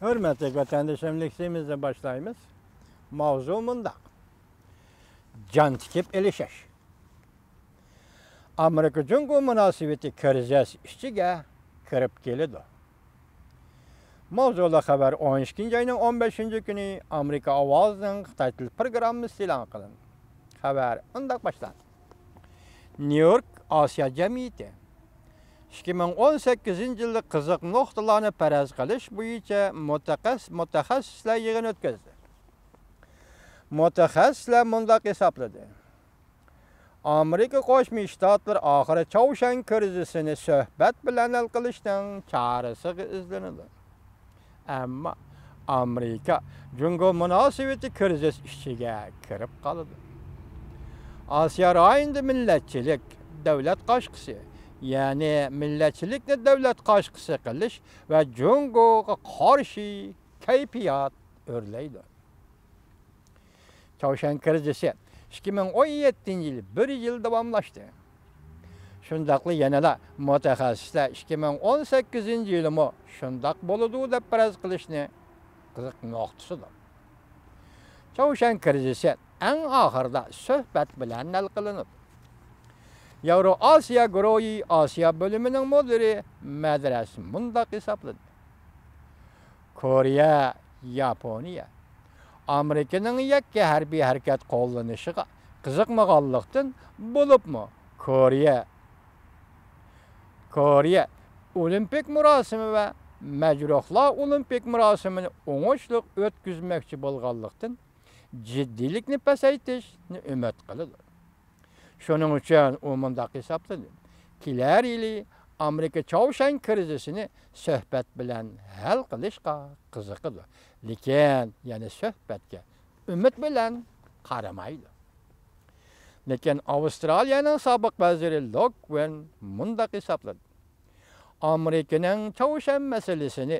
Hürmetli vatandaşlarım, liksiyimizle başlayımız. Mavzu mundaq. Can tikip elişeş. Amerika-Cungo münasibeti kriz işçiga kirib keladi. Mavzuda xabar 12 ayning 15 kuni Amerika ovozining Xitoy til programmasi e'lon qilindi. Xabar undaq boshlanadi. New York Osiyo jamiyati 2018 yilda qiziq nuqtalarni faraz qilish bo'yicha mutaxassislar yig'ini o'tkazdi. Mutaxassislar mundaq hisobladi. Amerika Qo'shma Shtatlar oxiri Chavshan krizisini suhbat bilan hal qilishdan chorasi izlanadi. Ammo Amerika Jungo munosabati krizis ichiga kirib qoldi. Osiyo rayonida millatchilik davlat qo'shqisi, ya'ni millatchilikni davlat qo'shqisi qilish va Jungoga qarshi kayfiyat o'rlaydi. Chavshan krizisi 2017 yil 1 yil davomlashdi. Shundaqli yanada mutaxassislar 2018 yilmi shundaq bo'ladi deb faraz qilishni qiziq nuqtasidir. Chavshan krizisi eng oxirida suhbat bilan hal qilinadi. Yevroasiyo guruhi Osiyo bo'limining mudiri Madras mundaq hisobladi. Koreya, Yaponiya Amerikaning yakka harbiy harakat qo'llanishiga qiziqmaganlikdan bo'libmi Koreya olimpik murosimi va majruhlar olimpik murosimini o'ng'ishli o'tkazmoqchi bo'lganlikdan jiddiylikni pasaytirishni umid qiladi. Shuning uchun u mundaq hisobladi. Kelar yili Amerika Chavshan krizisini suhbat bilan hal qilishga qiziqadi. Lekin yana suhbatga umid bilan qaramaydi. Lekin Avstraliyaning sobiq vaziri Lockwood mundaq hisobladi. Amerikaning Chavshan masalasini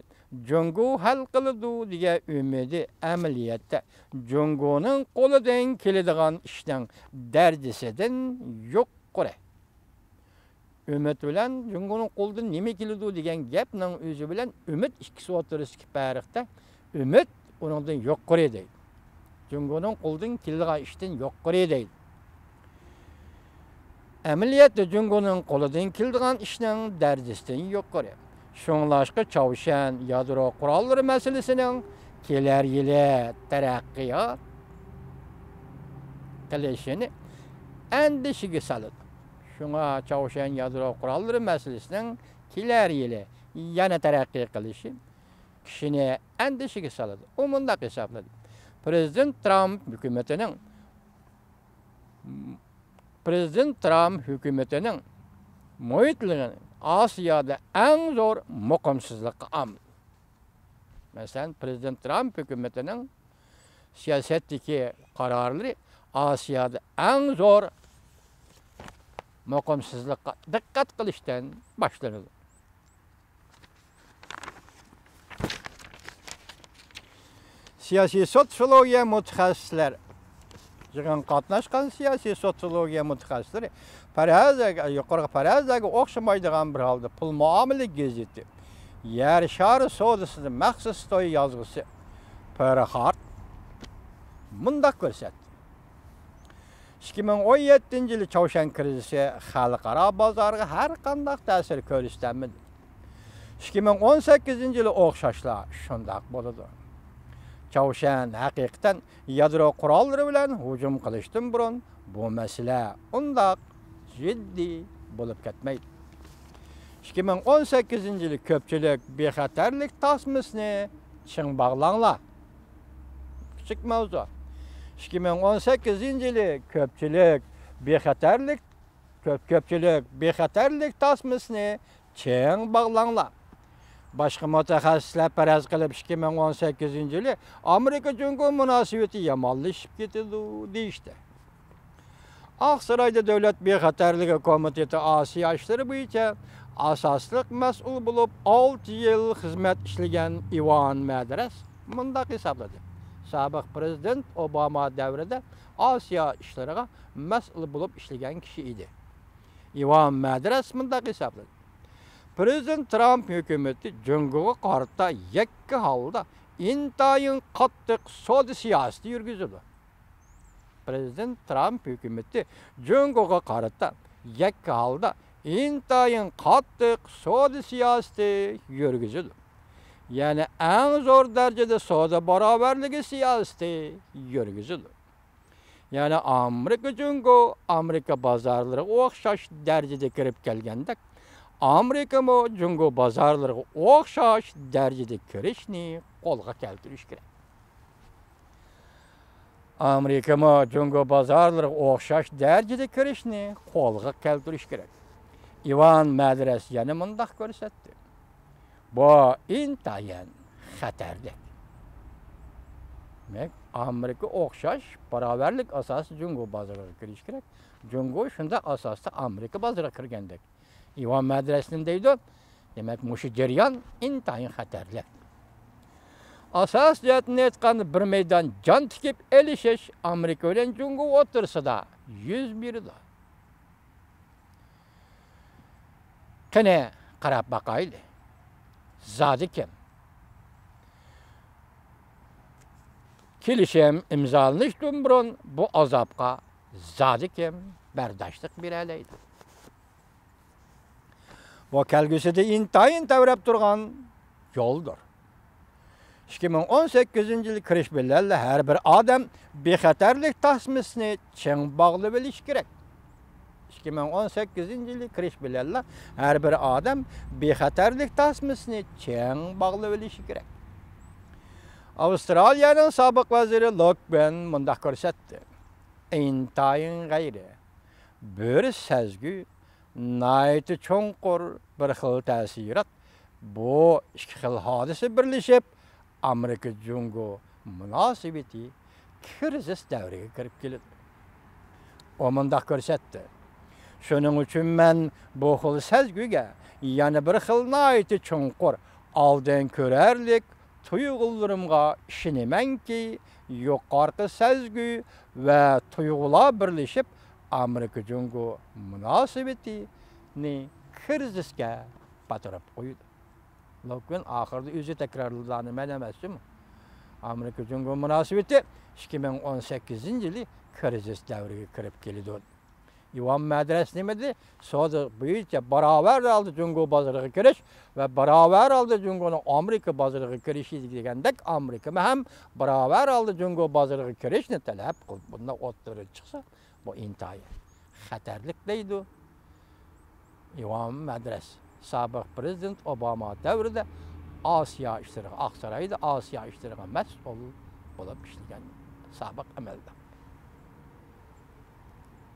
Jungo hal qiladi degan umidi amaliyotda Jungoning qo'lidan keladigan ishning darajasidan yuqori. Umid bilan Jungoning qo'lidan nima keladi degan gapning o'zi bilan umid ikkisi o'rtasidagi farqda umid uningdan yuqori deydi. Jungoning qo'lidan keladigan ishdan yuqori deydi. Amaliyotda Jungoning qo'lidan keladigan ishning darajasidan yuqori. Shunglashqa Chavshan yadro qurollari masalasining kelar yili taraqqiyot qilishini andishiga soladi. Shunga Chavshan yadro qurollari masalasining kelar yili yana taraqqiy qilishi kishini andishiga soladi. U mundaq hisobladi. Prezident Trump hukumatining muhitligini Osiyoda eng zo'r muqimsizlikqa omil. Masalan, Prezident Trump hukumatining siyosatdagi qarorlari Osiyoda eng zo'r muqimsizlikqa diqqat qilishdan boshlanadi. Siyosiy sotsiologiya mutaxassislar yig'in qatnashgan siyosiy sotsiologiya mutaxassislari yuqorgi parazaga o'xshamaydigan bir holda pul muomala gazeti yer shari sodasida maxsus to'y yozg'isi Perhart mundaq ko'rsatdi. 2017 yili Chavshan krizisi xalqaro bozorga har qanday ta'sir ko'rsatmadi. 2018 yili o'xshashlar shundaq bo'ladi. Chavshan haqiqatan yadro qurollari bilan hujum qilishdan burun bu masala undaq jiddiy bo'lib ketmaydi. 2018 yili ko'pchilik bexatarlik tasmasini ching bog'langlar. Kichik mavzu. 2018 yili ko'pchilik bexatarlik tasmasini ching bog'langlar. Boshqa mutaxassislar faraz qilib 2018 yili Amerika-Jungo munosabati yomonlashib ketdi deyishdi. Oqsaroyda Davlat bexatarligi komiteti Osiyo ishlari bo'yicha asosliq mas'ul bo'lib 6 yil xizmat ishlagan Ivan Madras mundaq hisobladi. Sobiq prezident Obama davrida Osiyo ishlariga mas'ul bo'lib ishlagan kishi edi. Ivan Madras mundaq hisobladi. Prezident Trump hükümeti Cungo'ga qarata yakka halda intayın qattiq savdo siyosati yurgizdi. Prezident Trump hükümeti Cungo'ga qarata yakka halda intayın qattiq savdo siyosati yurgizdi. Yani en zor derecede savdo baraberligi siyosati yurgizdi. Yani Amerika bazarları o'xshash derecede kirib kelganda Amerika mı Cungo bazarları o'xshash derecede kirishni qo'lga keltirish kerak. Amerika mı Cungo bazarları o'xshash derecede kirishni qo'lga keltirish kerak. Ivan Madras yana mundaq ko'rsatdi. Bu intayin xatarli. Amerika o'xshash baraberlik asası Cungo bazarına kirish kerak. Cungo shunda asosda Amerika bazarına kirgandek. Ivan Madres'nin deydi. Demek muşu jaryon intayin xatarli. Asas jihatini aytganda bir meydan jon tikib elishish Amerika bilan Cungo o'tirsida yuz berdi. Qani qarab baqayli. Zodi kim? Kelishim imzolanishdan burun bu azobga zodi kim bardoshlik beraydi. Bu kelgusida intayin tavrab turgan yo'ldir. 2018-yil kirish bilan har bir odam bexatarlik tasmasini ching bog'lab bilish kerak. 2018-yil kirish bilan har bir odam bexatarlik tasmasini ching bog'lab bilishi kerak. Avustraliyaning sobiq vaziri Lokben mundaq ko'rsatdi. Intayin g'ayri bir sezgi nayt cho'nqur bir xil ta'sirat bu ikki xil hodisa birlashib Amerika Cungo munosabati krizis davriga kirib keldi. O mundaq ko'rsatdi. Shuning uchun men bu xil sezgiga yana bir xil nayt cho'nqur oldin ko'rarlik tuyg'ularimga ishonamanki yuqorqi sezgi va tuyg'ular birlashib Amerika Cungo munosabatini krizisga batırib qo'ydi. Lakin oxirida o'zi takrorlanadi men emasmi? Amerika Cungo munosabati 2018-yili krizis davriga kirib keldi. Ivan Madras nima dedi? Savdo bo'yicha barobar holda Cungo bozoriga kirish va barobar holda Cungoning Amerika bozoriga kirishi degandek Amerika ham barobar holda Cungo bozoriga kirishni talab qilib bundan o'ttirib chiqsa bu intayin xatarlik deydi. Ivan Madras sobiq prezident Obama davrida Osiyo ishlari, Oqsaroyda Osiyo ishlariga mas'ul bo'lib ishlagan sobiq amaldor.